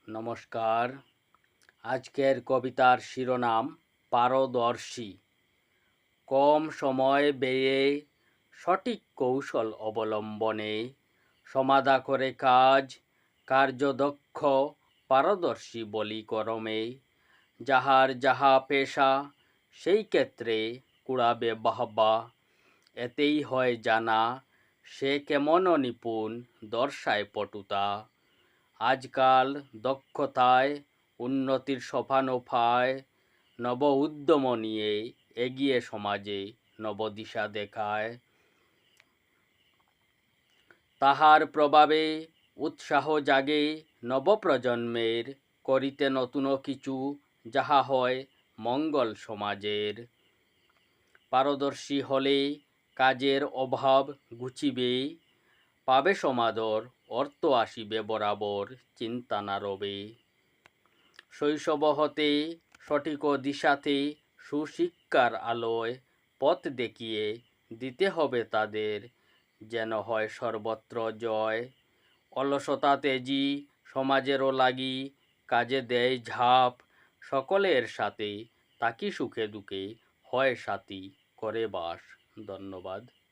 নমস্কার। আজকের কবিতার শিরোনাম পারদর্শী। কম সময় ব্যয়ে সঠিক কৌশল অবলম্বনে সমাধা করে কাজ, কার্যদক্ষ পারদর্শী বলি করমে। যাহার যাহা পেশা সেই ক্ষেত্রে কুড়াবে বাহবা, এতেই হয় জানা সে কেমন নিপুণ, দর্শায় পটুতা। আজকাল দক্ষতায় উন্নতির সোপানোপায়, নব উদ্যম নিয়ে এগিয়ে সমাজে নবদিশা দেখায়। তাহার প্রভাবে উৎসাহ জাগে নবপ্রজন্মের, করিতে নতুন কিছু যাহা হয় মঙ্গল সমাজের। পারদর্শী হলে কাজের অভাব ঘুচিবে, পাবে সমাদর, অর্থ আসিবে বরাবর, চিন্তা না রবে। শৈশব হতে সঠিক দিশাতে সুশিক্ষার আলোয় পথ দেখিয়ে দিতে হবে তাদের, যেন হয় সর্বত্র জয়। অলসতা তেজি সমাজেরও লাগি, কাজে দেয় ঝাঁপ, সকলের সাথে তাকি সুখে দুঃখে হয় সাথী, করে বাস। ধন্যবাদ।